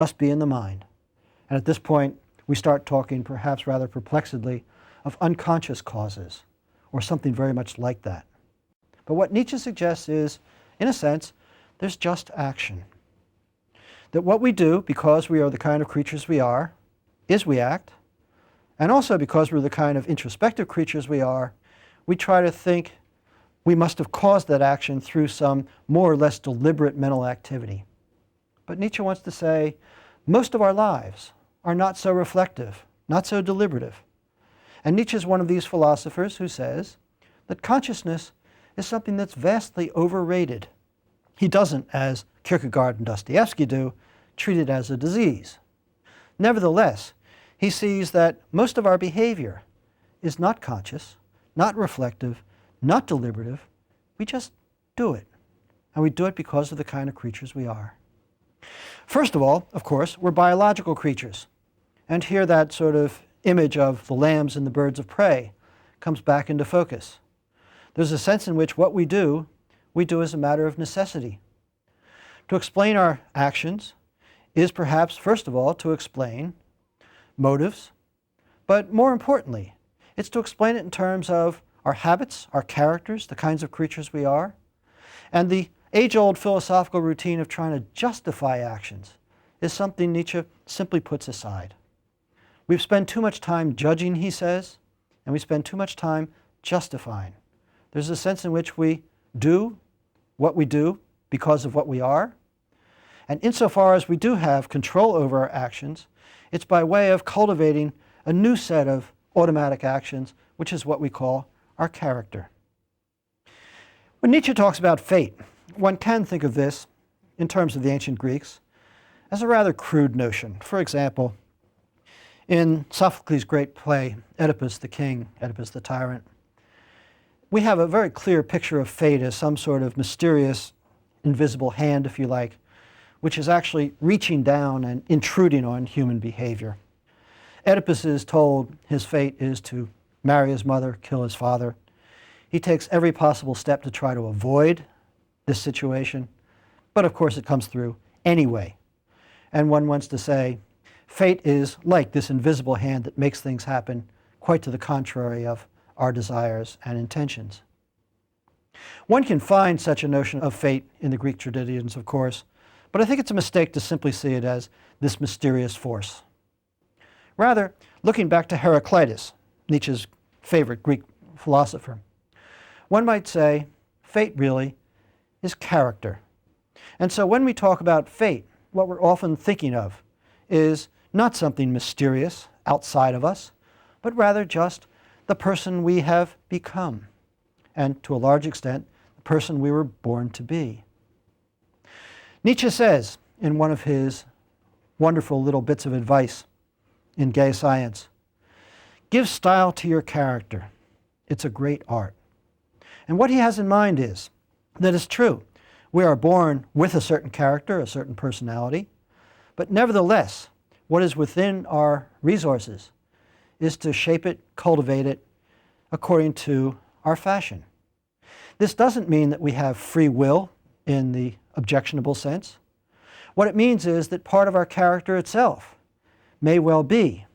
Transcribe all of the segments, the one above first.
must be in the mind. And at this point, we start talking, perhaps rather perplexedly, of unconscious causes, or something very much like that. But what Nietzsche suggests is, in a sense, there's just action. That what we do, because we are the kind of creatures we are, is we act, and also because we're the kind of introspective creatures we are, we try to think we must have caused that action through some more or less deliberate mental activity. But Nietzsche wants to say, most of our lives are not so reflective, not so deliberative. And Nietzsche is one of these philosophers who says that consciousness is something that's vastly overrated. He doesn't, as Kierkegaard and Dostoevsky do, treat it as a disease. Nevertheless, he sees that most of our behavior is not conscious, not reflective, not deliberative. We just do it. And we do it because of the kind of creatures we are. First of all, of course, we're biological creatures. And here that sort of image of the lambs and the birds of prey comes back into focus. There's a sense in which what we do as a matter of necessity. To explain our actions is perhaps, first of all, to explain motives, but more importantly, it's to explain it in terms of our habits, our characters, the kinds of creatures we are, and the age-old philosophical routine of trying to justify actions is something Nietzsche simply puts aside. We've spent too much time judging, he says, and we spend too much time justifying. There's a sense in which we do what we do because of what we are, and insofar as we do have control over our actions, it's by way of cultivating a new set of automatic actions, which is what we call our character. When Nietzsche talks about fate, one can think of this, in terms of the ancient Greeks, as a rather crude notion. For example, in Sophocles' great play, Oedipus the King, Oedipus the Tyrant, we have a very clear picture of fate as some sort of mysterious, invisible hand, if you like, which is actually reaching down and intruding on human behavior. Oedipus is told his fate is to marry his mother, kill his father. He takes every possible step to try to avoid this situation, but of course it comes through anyway. And one wants to say, fate is like this invisible hand that makes things happen quite to the contrary of our desires and intentions. One can find such a notion of fate in the Greek traditions, of course, but I think it's a mistake to simply see it as this mysterious force. Rather, looking back to Heraclitus, Nietzsche's favorite Greek philosopher, one might say fate really is character. And so when we talk about fate, what we're often thinking of is not something mysterious outside of us, but rather just the person we have become, and to a large extent, the person we were born to be. Nietzsche says in one of his wonderful little bits of advice in Gay Science, give style to your character. It's a great art. And what he has in mind is that it's true. We are born with a certain character, a certain personality, but nevertheless, what is within our resources is to shape it, cultivate it, according to our fashion. This doesn't mean that we have free will in the objectionable sense. What it means is that part of our character itself may well be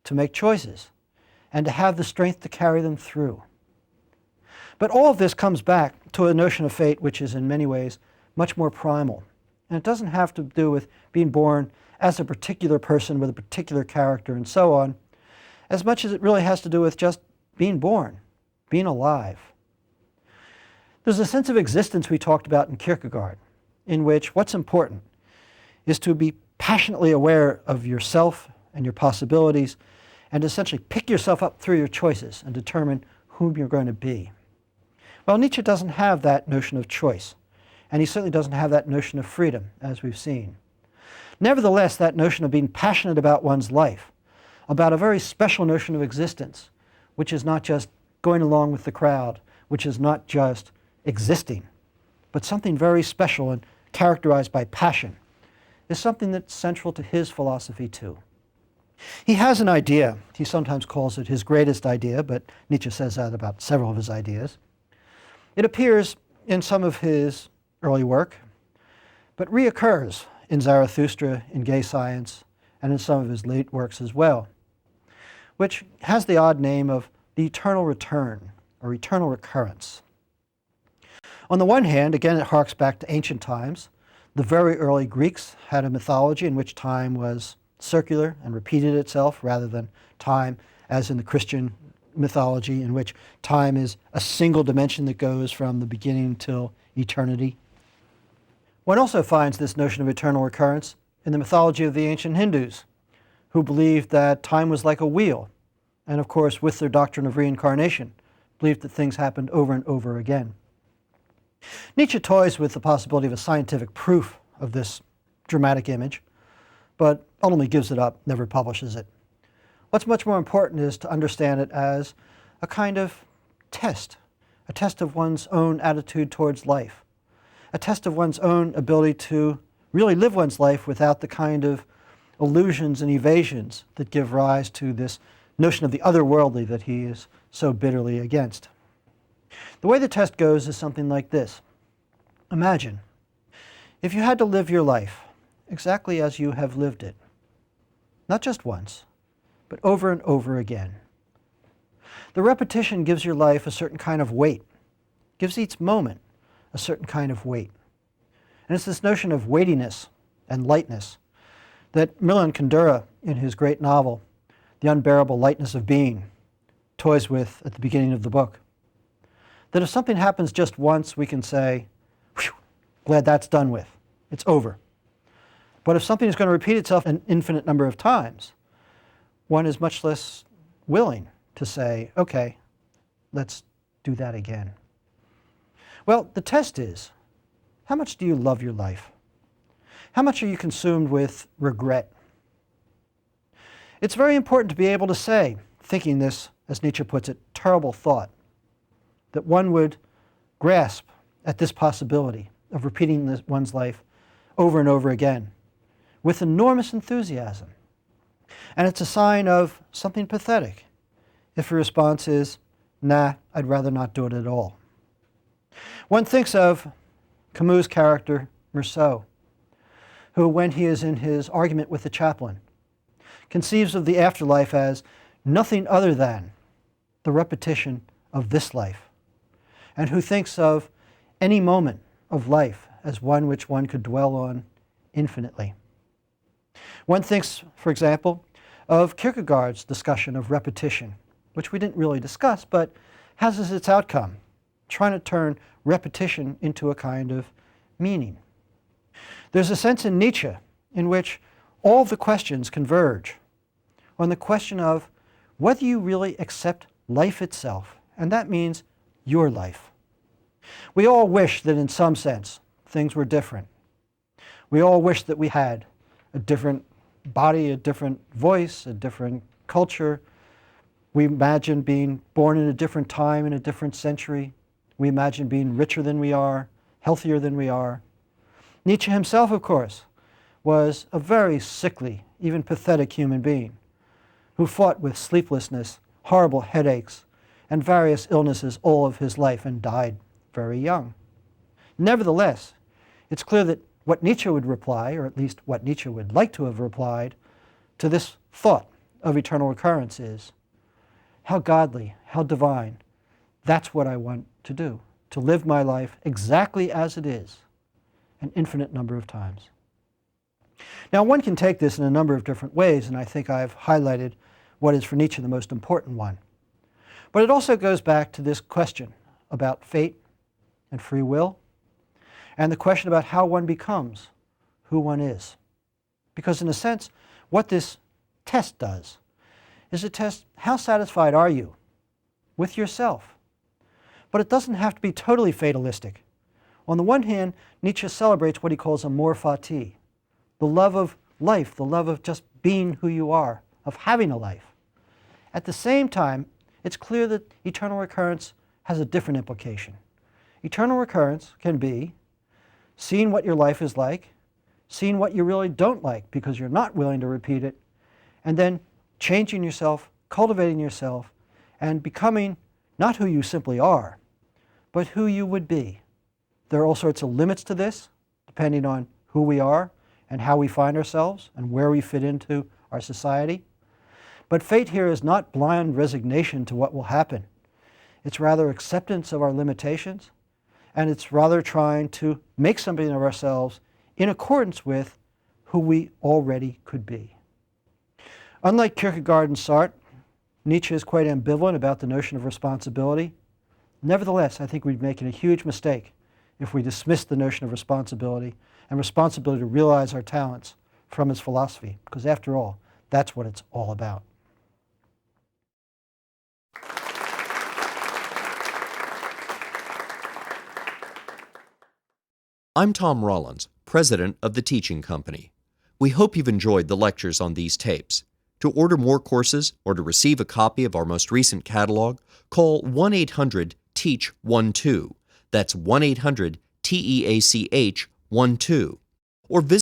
to make choices and to have the strength to carry them through. But all of this comes back to a notion of fate which is in many ways much more primal. And it doesn't have to do with being born as a particular person with a particular character and so on, as much as it really has to do with just being born, being alive. There's a sense of existence we talked about in Kierkegaard, in which what's important is to be passionately aware of yourself and your possibilities and essentially pick yourself up through your choices and determine whom you're going to be. Well, Nietzsche doesn't have that notion of choice, and he certainly doesn't have that notion of freedom, as we've seen. Nevertheless, that notion of being passionate about one's life, about a very special notion of existence, which is not just going along with the crowd, which is not just existing, but something very special and characterized by passion, is something that's central to his philosophy too. He has an idea. He sometimes calls it his greatest idea, but Nietzsche says that about several of his ideas. It appears in some of his early work, but reoccurs in Zarathustra, in Gay Science, and in some of his late works as well, which has the odd name of the eternal return or eternal recurrence. On the one hand, again, it harks back to ancient times. The very early Greeks had a mythology in which time was circular and repeated itself rather than time as in the Christian mythology in which time is a single dimension that goes from the beginning till eternity. One also finds this notion of eternal recurrence in the mythology of the ancient Hindus, who believed that time was like a wheel, and of course with their doctrine of reincarnation, believed that things happened over and over again. Nietzsche toys with the possibility of a scientific proof of this dramatic image, but ultimately gives it up, never publishes it. What's much more important is to understand it as a kind of test, a test of one's own attitude towards life, a test of one's own ability to really live one's life without the kind of illusions and evasions that give rise to this notion of the otherworldly that he is so bitterly against. The way the test goes is something like this. Imagine if you had to live your life exactly as you have lived it, not just once, but over and over again. The repetition gives your life a certain kind of weight, gives each moment a certain kind of weight. And it's this notion of weightiness and lightness that Milan Kundera, in his great novel, The Unbearable Lightness of Being, toys with at the beginning of the book. That if something happens just once, we can say, "Whew, glad that's done with. It's over." But if something is going to repeat itself an infinite number of times, one is much less willing to say, okay, let's do that again. Well, the test is, how much do you love your life? How much are you consumed with regret? It's very important to be able to say, thinking this, as Nietzsche puts it, terrible thought, that one would grasp at this possibility of repeating one's life over and over again with enormous enthusiasm. And it's a sign of something pathetic if your response is, nah, I'd rather not do it at all. One thinks of Camus' character, Rousseau, who, when he is in his argument with the chaplain, conceives of the afterlife as nothing other than the repetition of this life, and who thinks of any moment of life as one which one could dwell on infinitely. One thinks, for example, of Kierkegaard's discussion of repetition, which we didn't really discuss, but has as its outcome trying to turn repetition into a kind of meaning. There's a sense in Nietzsche in which all the questions converge on the question of whether you really accept life itself, and that means your life. We all wish that in some sense things were different. We all wish that we had a different body, a different voice, a different culture. We imagine being born in a different time, in a different century. We imagine being richer than we are, healthier than we are. Nietzsche himself, of course, was a very sickly, even pathetic human being who fought with sleeplessness, horrible headaches, and various illnesses all of his life and died very young. Nevertheless, it's clear that what Nietzsche would reply, or at least what Nietzsche would like to have replied, to this thought of eternal recurrence is, how godly, how divine, that's what I want to do, to live my life exactly as it is, an infinite number of times. Now, one can take this in a number of different ways, and I think I've highlighted what is for Nietzsche the most important one. But it also goes back to this question about fate and free will, and the question about how one becomes who one is. Because in a sense, what this test does is it tests how satisfied are you with yourself. But it doesn't have to be totally fatalistic. On the one hand, Nietzsche celebrates what he calls amor fati, the love of life, the love of just being who you are, of having a life. At the same time, it's clear that eternal recurrence has a different implication. Eternal recurrence can be seeing what your life is like, seeing what you really don't like because you're not willing to repeat it, and then changing yourself, cultivating yourself, and becoming not who you simply are, but who you would be. There are all sorts of limits to this, depending on who we are and how we find ourselves and where we fit into our society. But fate here is not blind resignation to what will happen. It's rather acceptance of our limitations, and it's rather trying to make something of ourselves in accordance with who we already could be. Unlike Kierkegaard and Sartre, Nietzsche is quite ambivalent about the notion of responsibility. Nevertheless, I think we'd be making a huge mistake if we dismiss the notion of responsibility and responsibility to realize our talents from his philosophy, because after all, that's what it's all about. I'm Tom Rollins, president of the Teaching Company. We hope you've enjoyed the lectures on these tapes. To order more courses or to receive a copy of our most recent catalog, call 1-800-TEACH-12. That's 1-800-TEACH-12. Or visit